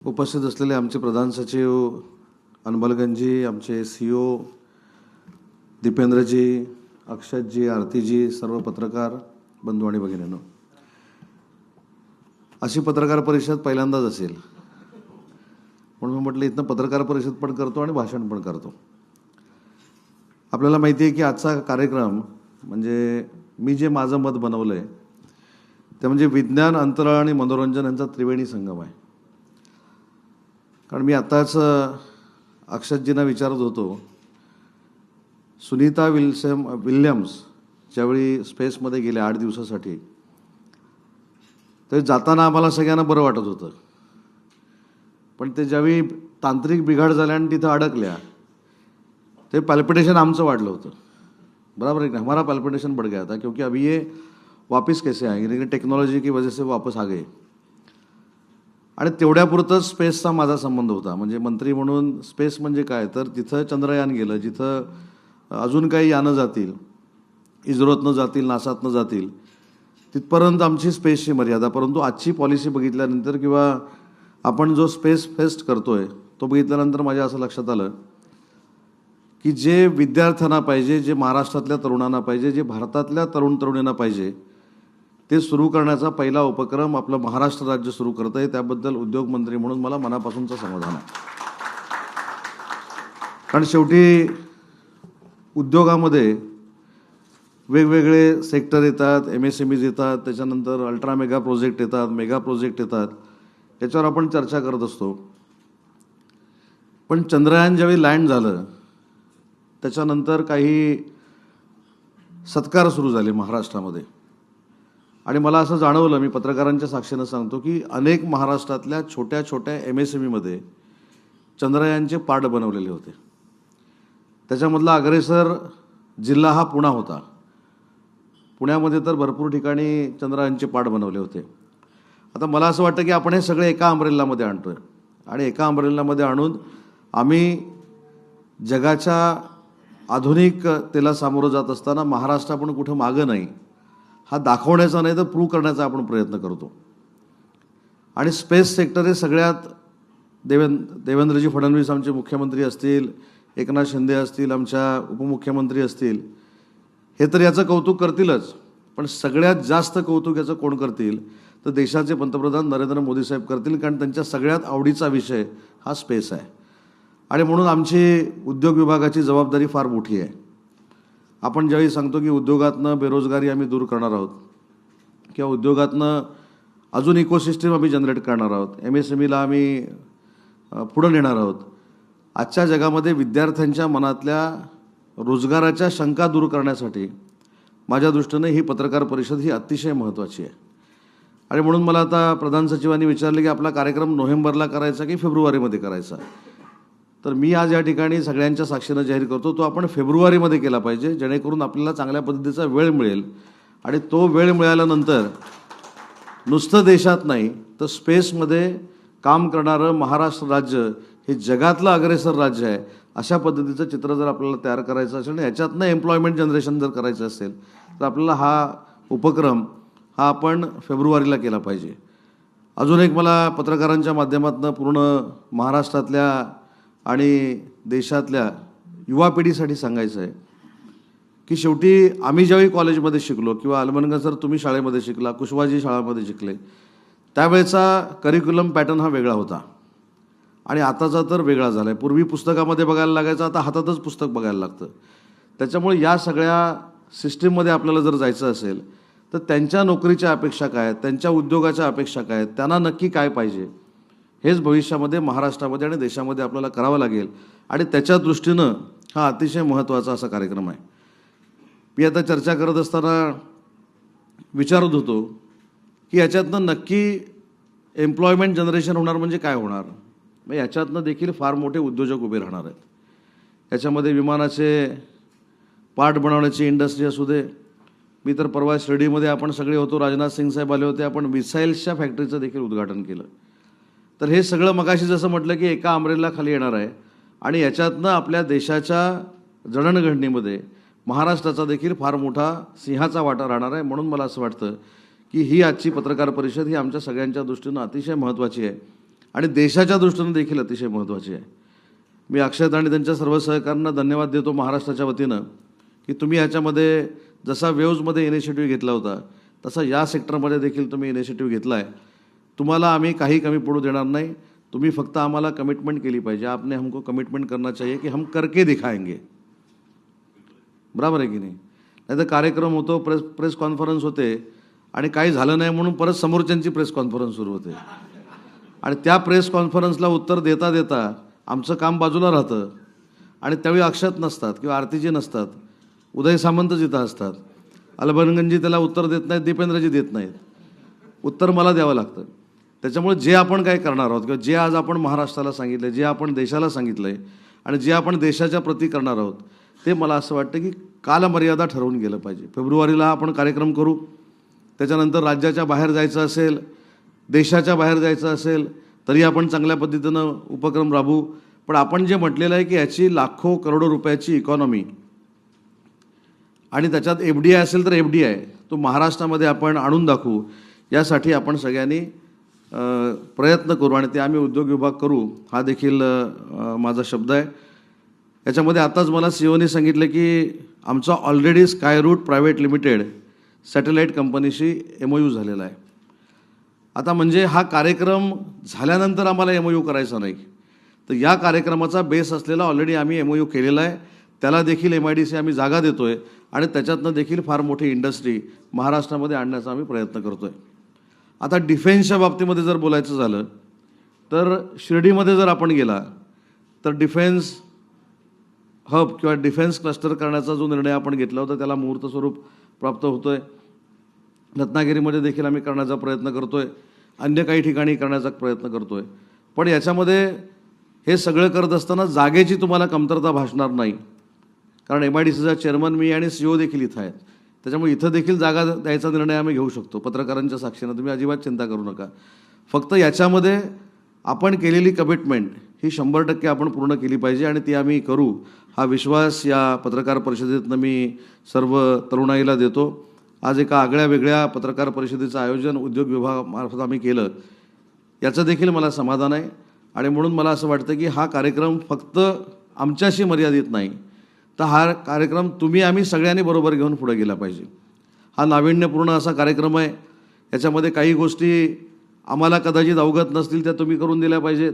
उपस्थित असलेले आमचे प्रधान सचिव अनबलगंजी, आमचे CEO दीपेंद्रजी, अक्षतजी, आरतीजी, सर्व पत्रकार बंधू आणि भगिनींनो, अशी पत्रकार परिषद पहिल्यांदाच असेल म्हणून मी म्हटलं इथनं पत्रकार परिषद पण करतो आणि भाषण पण करतो. आपल्याला माहिती आहे की आजचा कार्यक्रम म्हणजे मी जे माझं मत बनवलं आहे ते म्हणजे विज्ञान, अंतराळ आणि मनोरंजन यांचा त्रिवेणी संगम आहे. कारण मी आत्ताच अक्षतजींना विचारत होतो, सुनीता विल्यम्स ज्यावेळी स्पेसमध्ये गेले 8 दिवसासाठी, ते जाताना आम्हाला सगळ्यांना बरं वाटत होतं, पण ते ज्यावेळी तांत्रिक बिघाड झाल्या आणि तिथं अडकल्या ते पल्पिटेशन आमचं वाढलं होतं. बराबर है ना? हमारा पल्पिटेशन बढ़ गया था क्योंकि अभी ये वापस कैसे आएंगे, लेकिन टेक्नॉलॉजी की वजह से वापस आ गए. आणि तेवढ्यापुरतंच स्पेसचा माझा संबंध होता. म्हणजे मंत्री म्हणून स्पेस म्हणजे काय, तर जिथं चंद्रयान गेलं, जिथं अजून काही यानं जातील, इस्रोतनं जातील, नासातनं जातील, तिथपर्यंत आमची स्पेसची मर्यादा. परंतु आजची पॉलिसी बघितल्यानंतर किंवा आपण जो स्पेस फेस्ट करतोय तो बघितल्यानंतर माझ्या असं लक्षात आलं की जे विद्यार्थ्यांना पाहिजे, जे महाराष्ट्रातल्या तरुणांना पाहिजे, जे भारतातल्या तरुणींना पाहिजे, ते सुरू करण्याचा पहिला उपक्रम आपलं महाराष्ट्र राज्य सुरू करत आहे. त्याबद्दल उद्योगमंत्री म्हणून मला मनापासूनचं समाधान आहे. कारण शेवटी उद्योगामध्ये वेगवेगळे सेक्टर येतात, MSMEs येतात, त्याच्यानंतर अल्ट्रा मेगा प्रोजेक्ट येतात, मेगा प्रोजेक्ट येतात, याच्यावर आपण चर्चा करत असतो. पण चंद्रयान ज्यावेळी लँड झालं त्याच्यानंतर काही सत्कार सुरू झाले महाराष्ट्रामध्ये. आणि मला असं जाणवलं, मी पत्रकारांच्या साक्षीनं सांगतो, की अनेक महाराष्ट्रातल्या छोट्या छोट्या MSMEमध्ये चंद्रयानचे पार्ट बनवलेले होते. त्याच्यामधला अग्रेसर जिल्हा हा पुणा होता. पुण्यामध्ये तर भरपूर ठिकाणी चंद्रयानचे पार्ट बनवले होते. आता मला असं वाटतं की आपण हे सगळे एका अम्ब्रेलामध्ये आणतोय आणि एका अम्ब्रेलामध्ये आणून आम्ही जगाच्या आधुनिकतेला सामोरं जात असताना महाराष्ट्र आपण कुठं मागं नाही हा दाखवण्याचा, नाही तर प्रूव्ह करण्याचा आपण प्रयत्न करतो. आणि स्पेस सेक्टर हे सगळ्यात देवेंद्रजी फडणवीस आमचे मुख्यमंत्री असतील, एकनाथ शिंदे असतील, आमच्या उपमुख्यमंत्री असतील, हे तर याचं कौतुक करतीलच, पण सगळ्यात जास्त कौतुक याचं कोण करतील तर देशाचे पंतप्रधान नरेंद्र मोदी साहेब करतील. कारण त्यांच्या सगळ्यात आवडीचा विषय हा स्पेस आहे. आणि म्हणून आमची उद्योग विभागाची जबाबदारी फार मोठी आहे. आपण ज्यावेळी सांगतो की उद्योगातनं बेरोजगारी आम्ही दूर करणार आहोत किंवा उद्योगातनं अजून इकोसिस्टम आम्ही जनरेट करणार आहोत, MSMEला आम्ही पुढं नेणार आहोत, आजच्या जगामध्ये विद्यार्थ्यांच्या मनातल्या रोजगाराच्या शंका दूर करण्यासाठी माझ्या दृष्टीने ही पत्रकार परिषद ही अतिशय महत्त्वाची आहे. आणि म्हणून मला आता प्रधान सचिवांनी विचारले की आपला कार्यक्रम नोव्हेंबरला करायचा की फेब्रुवारीमध्ये करायचा, तर मी आज या ठिकाणी सगळ्यांच्या साक्षीनं जाहीर करतो तो आपण फेब्रुवारीमध्ये केला पाहिजे, जेणेकरून आपल्याला चांगल्या पद्धतीचा वेळ मिळेल. आणि तो वेळ मिळाल्यानंतर नुसतं देशात नाही तर स्पेसमध्ये काम करणारं महाराष्ट्र राज्य हे जगातलं अग्रेसर राज्य आहे, अशा पद्धतीचं चित्र जर आपल्याला तयार करायचं असेल आणि ह्याच्यातनं एम्प्लॉयमेंट जनरेशन जर करायचं असेल तर आपल्याला हा उपक्रम हा आपण फेब्रुवारीला केला पाहिजे. अजून एक मला पत्रकारांच्या माध्यमातून पूर्ण महाराष्ट्रातल्या आणि देशातल्या युवा पिढीसाठी सांगायचं आहे की शेवटी आम्ही ज्यावेळी कॉलेजमध्ये शिकलो किंवा अलमनगर सर तुम्ही शाळेमध्ये शिकला, कुशवाजी शाळामध्ये शिकले, त्यावेळेचा करिक्युलम पॅटर्न हा वेगळा होता आणि आताचा तर वेगळा झाला आहे. पूर्वी पुस्तकामध्ये बघायला लागायचं, आता हातातच पुस्तक बघायला लागतं. त्याच्यामुळे या सगळ्या सिस्टीममध्ये आपल्याला जर जायचं असेल तर त्यांच्या नोकरीच्या अपेक्षा काय आहेत, त्यांच्या उद्योगाच्या अपेक्षा काय आहेत, त्यांना नक्की काय पाहिजे, हेच भविष्यामध्ये महाराष्ट्रामध्ये आणि देशामध्ये आपल्याला करावं लागेल. आणि त्याच्या दृष्टीनं हा अतिशय महत्त्वाचा असा कार्यक्रम आहे. मी आता चर्चा करत असताना विचारत होतो की याच्यातनं नक्की एम्प्लॉयमेंट जनरेशन होणार म्हणजे काय होणार. मग याच्यातनं देखील फार मोठे उद्योजक उभे राहणार आहेत. याच्यामध्ये विमानाचे पार्ट बनवण्याची इंडस्ट्री असू दे, मी तर परवा शिर्डीमध्ये आपण सगळे होतो, राजनाथ सिंग साहेब आले होते, आपण मिसाईल्सच्या फॅक्टरीचं देखील उद्घाटन केलं. तर हे सगळं मगाशी जसं म्हटलं की एका अम्ब्रेला खाली येणार आहे आणि याच्यातनं आपल्या देशाच्या जडणघडणीमध्ये महाराष्ट्राचा देखील फार मोठा सिंहाचा वाटा राहणार आहे. म्हणून मला असं वाटतं की ही आजची पत्रकार परिषद ही आमच्या सगळ्यांच्या दृष्टीनं अतिशय महत्त्वाची आहे. आणि देशाच्या दृष्टीनं देखील अतिशय महत्त्वाची आहे. मी अक्षत आणि त्यांच्या सर्व सहकाऱ्यांना धन्यवाद देतो महाराष्ट्राच्या वतीनं की तुम्ही ह्याच्यामध्ये जसा वेव्जमध्ये इनिशिएटिव्ह घेतला होता तसा या सेक्टरमध्ये देखील तुम्ही इनिशिएटिव्ह घेतला आहे. तुम्हाला आम्ही काही कमी पडू देणार नाही. तुम्ही फक्त आम्हाला कमिटमेंट केली पाहिजे. आपने हमको कमिटमेंट करना चाहिए की हम करके दिखाएंगे. बरोबर आहे की नाही? नाही तर कार्यक्रम होतो, प्रेस कॉन्फरन्स होते आणि काही झालं नाही म्हणून परत समोरच्यांची प्रेस कॉन्फरन्स सुरू होते आणि त्या प्रेस कॉन्फरन्सला उत्तर देता देता आमचं काम बाजूला राहतं आणि त्यावेळी अक्षत नसतात किंवा आरतीजी नसतात, उदय सामंत जिथं असतात, अलबनगंजी त्याला उत्तर देत नाहीत, दीपेंद्रजी देत नाहीत. उत्तर मला द्यावं लागतं. त्याच्यामुळे जे आपण काय करणार आहोत किंवा जे आज आपण महाराष्ट्राला सांगितलं, जे आपण देशाला सांगितलं आहे आणि जे आपण देशाच्या प्रती करणार आहोत ते मला असं वाटतं की कालमर्यादा ठरवून गेलं पाहिजे. फेब्रुवारीला आपण कार्यक्रम करू, त्याच्यानंतर राज्याच्या बाहेर जायचं असेल, देशाच्या बाहेर जायचं असेल तरी आपण चांगल्या पद्धतीनं उपक्रम राबवू. पण आपण जे म्हटलेलं आहे की याची लाखो करोडो रुपयाची इकॉनॉमी आणि त्याच्यात FDI असेल तर FDI तो महाराष्ट्रामध्ये आपण आणून दाखवू, यासाठी आपण सगळ्यांनी प्रयत्न करू आणि ते आम्ही उद्योग विभाग करू, हा देखील माझा शब्द आहे. याच्यामध्ये आताच मला CEOने सांगितलं की आमचा already Skyroot private limited satellite कंपनीशी MOU झालेला आहे. आता म्हणजे हा कार्यक्रम झाल्यानंतर आम्हाला MOU करायचा नाही, तर या कार्यक्रमाचा बेस असलेला ऑलरेडी आम्ही MOU केलेला आहे. त्याला देखील MIDC आम्ही जागा देतो आहे आणि त्याच्यातनं देखील फार मोठी इंडस्ट्री महाराष्ट्रामध्ये आणण्याचा आम्ही प्रयत्न करतो आहे. आता डिफेन्सच्या बाबतीमध्ये जर बोलायचं झालं तर शिर्डीमध्ये जर आपण गेला तर डिफेन्स हब किंवा डिफेन्स क्लस्टर करण्याचा जो निर्णय आपण घेतला होता त्याला मुहूर्त स्वरूप प्राप्त होतो आहे. रत्नागिरीमध्ये देखील आम्ही करण्याचा प्रयत्न करतो आहे, अन्य काही ठिकाणी करण्याचा प्रयत्न करतो आहे. पण याच्यामध्ये हे सगळं करत असताना जागेची तुम्हाला कमतरता भासणार नाही, कारण MIDCचा चेअरमन मी आणि CEO देखील इथं आहेत. त्याच्यामुळे इथं देखील जागा द्यायचा निर्णय आम्ही घेऊ शकतो पत्रकारांच्या साक्षीनं. तुम्ही अजिबात चिंता करू नका. फक्त याच्यामध्ये आपण केलेली कमिटमेंट ही 100% आपण पूर्ण केली पाहिजे आणि ती आम्ही करू, हा विश्वास या पत्रकार परिषदेतनं मी सर्व तरुणाईला देतो. आज एका आगळ्या वेगळ्या पत्रकार परिषदेचं आयोजन उद्योग विभागामार्फत आम्ही केलं, याचं देखील मला समाधान आहे. आणि म्हणून मला असं वाटतं की हा कार्यक्रम फक्त आमच्याशी मर्यादित नाही, तर हा कार्यक्रम आम्ही सगळ्यांनी बरोबर घेऊन पुढे गेला पाहिजे. हा नाविन्यपूर्ण असा कार्यक्रम आहे. याच्यामध्ये काही गोष्टी आम्हाला कदाचित अवगत नसतील त्या तुम्ही करून दिल्या पाहिजेत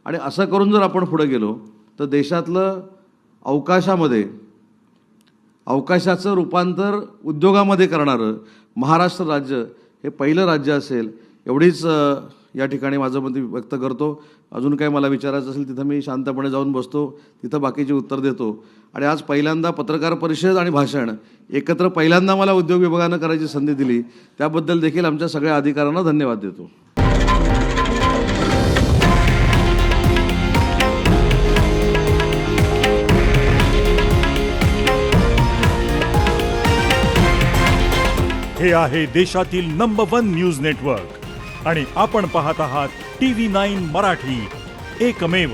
आणि असं करून जर आपण पुढे गेलो तर देशातलं अवकाशाचं रूपांतर उद्योगामध्ये करणारं महाराष्ट्र राज्य हे पहिलं राज्य असेल, एवढीच या ठिकाणी माझं मत व्यक्त करतो. अजून काय मला विचारायचं असेल तिथं मी शांतपणे जाऊन बसतो, तिथं बाकीचे उत्तर देतो. आणि आज पहिल्यांदा पत्रकार परिषद आणि भाषण एकत्र पहिल्यांदा मला उद्योग विभागानं करायची संधी दिली, त्याबद्दल देखील आमच्या सगळ्या अधिकाऱ्यांना धन्यवाद देतो. हे आहे देशातील नंबर 1 न्यूज नेटवर्क आणि आपण पाहत आहात TV9 मराठी, एकमेव.